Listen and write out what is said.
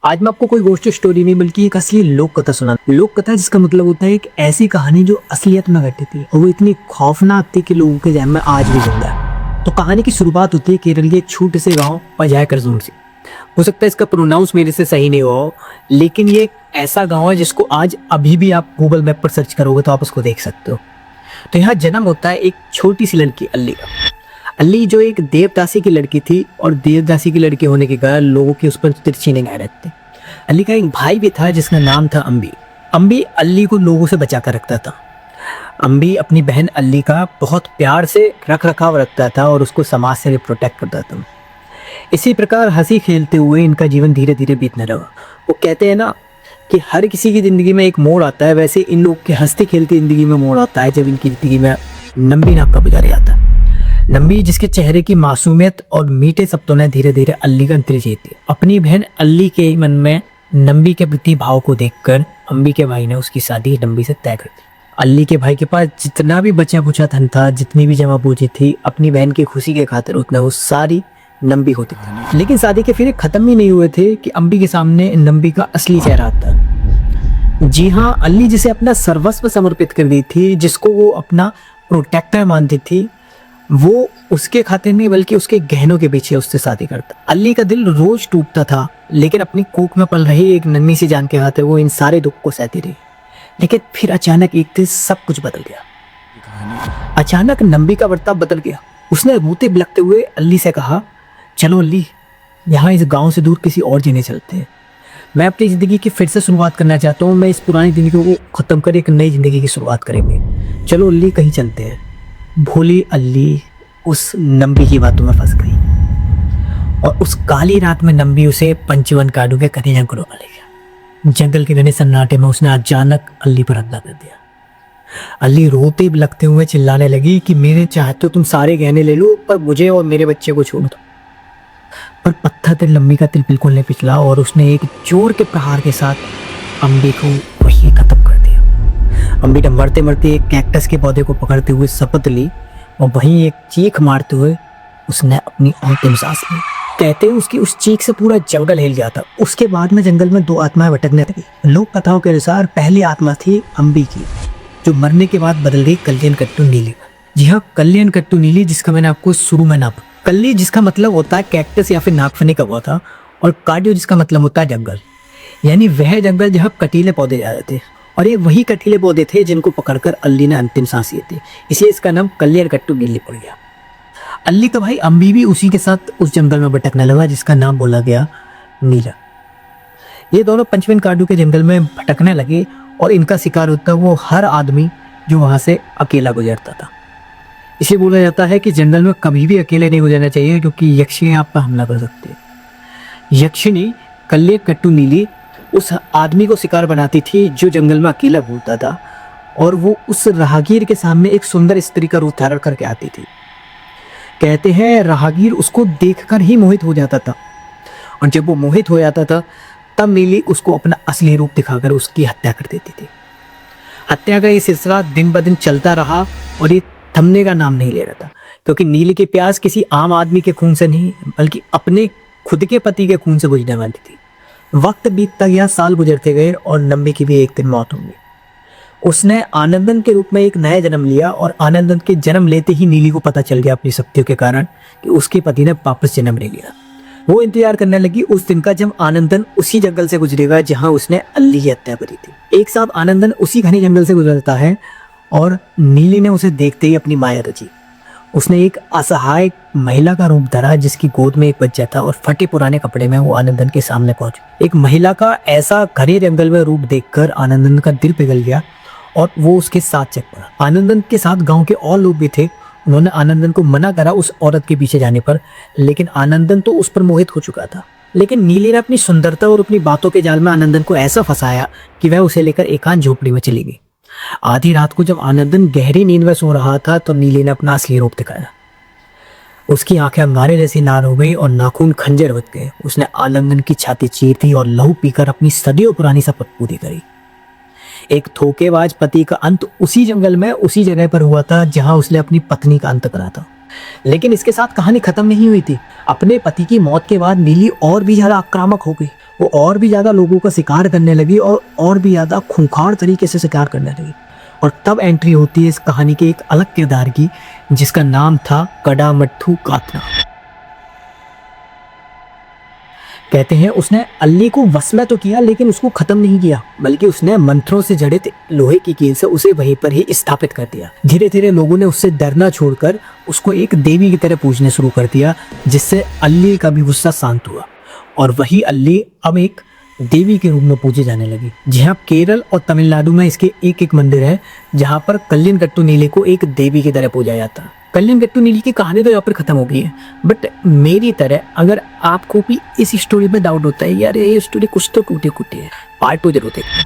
आज मैं आपको कोई गोष्ट स्टोरी नहीं बल्कि एक असली लोक कथा सुना। लोक कथा जिसका मतलब होता है एक ऐसी कहानी जो असलियत में घटी थी और वो इतनी खौफनाक थी कि लोगों के जहन में आज भी जिंदा है। तो कहानी की शुरुआत होती है केरल के एक छोटे से गांव पजाय करजून से। हो सकता है इसका प्रोनाउंस मेरे से सही नहीं हो, लेकिन ये एक ऐसा गाँव है जिसको आज अभी भी आप गूगल मैप पर सर्च करोगे तो आप उसको देख सकते हो। तो यहाँ जन्म होता है एक छोटी सी लड़की अल्ली का। अल्ली जो एक देवदासी की लड़की थी और देवदासी की लड़की होने के कारण लोगों की उस पर तिरछी निगाह रहती थी। अल्ली का एक भाई भी था जिसका नाम था अम्बी। अम्बी अल्ली को लोगों से बचा कर रखता था। अम्बी अपनी बहन अल्ली का बहुत प्यार से रख रखाव रखता था और उसको समाज से प्रोटेक्ट करता था। इसी प्रकार हंसी खेलते हुए इनका जीवन धीरे धीरे बीतने लगा। वो कहते हैं ना कि हर किसी की ज़िंदगी में एक मोड़ आता है, वैसे इन लोग के हंसती खेलती ज़िंदगी में मोड़ आता है जब इनकी ज़िंदगी में नंबी नाम का पुजारी आता है। नंबी जिसके चेहरे की मासूमियत और मीठे शब्दों ने धीरे धीरे अल्ली का दिल जीत लिया। अपनी बहन अल्ली के मन में नंबी के प्रति भाव को देखकर अम्बी के भाई ने उसकी शादी नंबी से तय कर दी। अल्ली के भाई के पास जितना भी बचा बुचा धन था, जितनी भी जमा पूंजी थी, अपनी बहन की खुशी के खातिर उतना वो सारी नंबी को दी। लेकिन शादी के फिर खत्म ही नहीं हुए थे कि अम्बी के सामने नंबी का असली चेहरा आता। जी हाँ, अल्ली जिसे अपना सर्वस्व समर्पित कर दी थी, जिसको वो अपना प्रोटेक्टर मानती थी, वो उसके खातिर नहीं बल्कि उसके गहनों के पीछे उससे शादी करता। अल्ली का दिल रोज टूटता था, लेकिन अपनी कोख में पल रही एक नन्ही सी जान के खातिर वो इन सारे दुख को सहती रही। लेकिन फिर अचानक एक दिन सब कुछ बदल गया। अचानक नंबी का बर्ताव बदल गया। उसने रोते बिलखते हुए अल्ली से कहा, चलो अल्ली, यहाँ इस गांव से दूर किसी और जगह चलते हैं। मैं अपनी ज़िंदगी की फिर से शुरुआत करना चाहता हूँ। मैं इस पुरानी ज़िंदगी को ख़त्म कर एक नई ज़िंदगी की शुरुआत करेंगे। चलो अल्ली, कहीं चलते हैं। भोली अल्ली उस नंबी की बातों में फंस गई और उस काली रात में नंबी उसे पंचवन काडू के घने जंगलों में ले गया। जंगल के घने सन्नाटे में उसने अचानक अल्ली पर हमला कर दिया। अल्ली रोते बिलखते हुए चिल्लाने लगी कि मेरे चाहते हो तुम सारे गहने ले लो, पर मुझे और मेरे बच्चे को छोड़ दो। पर पत्थर दिल नंबी का दिल बिल्कुल नहीं पिछला और उसने एक जोर के प्रहार के साथ अम्बी को वही खत्म कर दिया। अम्बी ने मरते मरते एक कैक्टस के पौधे को पकड़ते हुए शपथ ली और वहीं एक चीख मारते हुए उसने अपनी अंतिम सांस ली। कहते हैं उसकी उस चीख से पूरा जंगल हिल गया था। उसके बाद में जंगल में दो आत्माएं भटकने लगी। लोक कथाओं के अनुसार पहली आत्मा थी अम्बी की, जो मरने के बाद बदल गई कल्याण कट्टू नीली। जी हाँ, कल्याण कट्टू नीली, जिसका मैंने आपको शुरू में नाम। कल्ली जिसका मतलब होता है कैक्टस या फिर नागफनी का पौधा, और काडियो जिसका मतलब होता है जंगल, यानी वह जंगल जहाँ कटीले पौधे जा रहे थे। और ये वही कटीले पौधे थे जिनको पकड़कर अल्ली ने अंतिम सांस ली थी, इसलिए इसका नाम कल्याण कट्टू नीली पड़ गया। अल्ली का भाई अम्बी भी उसी के साथ उस जंगल में भटकने लगा जिसका नाम बोला गया नीला। ये दोनों पंचवन काडू के जंगल में भटकने लगे और इनका शिकार होता वो हर आदमी जो वहाँ से अकेला गुजरता था। इसे बोला जाता है कि जंगल में कभी भी अकेले नहीं गुजरना चाहिए, क्योंकि यक्षिणी आप पर हमला कर सकते हैं। यक्षिणी कल्याण कट्टू नीली उस आदमी को शिकार बनाती थी जो जंगल में अकेला घूमता था, और वो उस राहगीर के सामने एक सुंदर स्त्री का रूप धारण करके आती थी। कहते हैं राहगीर उसको देखकर ही मोहित हो जाता था, और जब वो मोहित हो जाता था तब नीली उसको अपना असली रूप दिखाकर उसकी हत्या कर देती थी। हत्या का ये सिलसिला दिन ब दिन चलता रहा और ये थमने का नाम नहीं ले रहा था, क्योंकि नीली की प्यास किसी आम आदमी के खून से नहीं बल्कि अपने खुद के पति के खून से बुझने वाली थी। वक्त बीतता गया, साल गुजरते गए और नंबी की भी एक दिन मौत हो गई। उसने आनंदन के रूप में एक नया जन्म लिया और आनंदन के जन्म लेते ही नीली को पता चल गया अपनी शक्तियों के कारण कि उसके पति ने वापस जन्म ले लिया। वो इंतजार करने लगी उस दिन का जब आनंदन उसी जंगल से गुजरेगा जहाँ उसने अल्ली की हत्या करी थी। एक साथ आनंदन उसी घने जंगल से गुजरता है और नीली ने उसे देखते ही अपनी माया रची। उसने एक असहाय महिला का रूप धरा जिसकी गोद में एक बच्चा था, और फटे पुराने कपड़े में वो आनंदन के सामने पहुंची। एक महिला का ऐसा घने जंगल में रूप देखकर आनंदन का दिल पिघल गया और वो उसके साथ चल पड़ा। आनंदन के साथ गांव के और लोग भी थे। उन्होंने आनंदन को मना करा उस औरत के पीछे जाने पर, लेकिन आनंदन तो उस पर मोहित हो चुका था। लेकिन नीली ने अपनी सुंदरता और अपनी बातों के जाल में आनंदन को ऐसा फंसाया कि वह उसे लेकर एकांत झोपड़ी में चली गई। आधी रात को जब आनंदन गहरी नींद में सो रहा था तो नीली ने अपना असली रूप दिखाया। उसकी आंखें अंगारे जैसी लाल हो गई और नाखून खंजर बच गए। उसने आनंदन की छाती चीर दी और लहू पीकर अपनी सदियों पुरानी शपथ पूरी करी। एक धोखेबाज पति का अंत उसी जंगल में उसी जगह पर हुआ था जहां उसने अपनी पत्नी का अंत करा था। लेकिन इसके साथ कहानी खत्म नहीं हुई थी। अपने पति की मौत के बाद नीली और भी ज्यादा आक्रामक हो गई। वो और भी ज्यादा लोगों का शिकार करने लगी और भी ज्यादा खूंखार तरीके से शिकार करने लगी। और तब एंट्री होती है इस कहानी के एक अलग किरदार की, जिसका नाम था कडामट्टू कातना। कहते हैं उसने अल्ली को वश में तो किया, लेकिन उसको खत्म नहीं किया, बल्कि उसने मंत्रों से जड़ित लोहे की कील से उसे वहीं पर ही स्थापित कर दिया। धीरे धीरे लोगों ने उससे डरना छोड़कर उसको एक देवी की तरह पूजने शुरू कर दिया, जिससे अल्ली का भी गुस्सा शांत हुआ और वही अल्ली अब एक देवी के रूप में पूजे जाने लगी। जी हाँ, केरल और तमिलनाडु में इसके एक एक मंदिर है जहाँ पर कल्याणकट्टू नीली को एक देवी की तरह पूजा जाता है। कल्याणकट्टू नीली की कहानी तो यहाँ पर खत्म हो गई है, बट मेरी तरह अगर आपको भी इस स्टोरी में डाउट होता है यार ये स्टोरी कुछ तो टूटी फूटी है, पार्ट 2 जरूर देखना।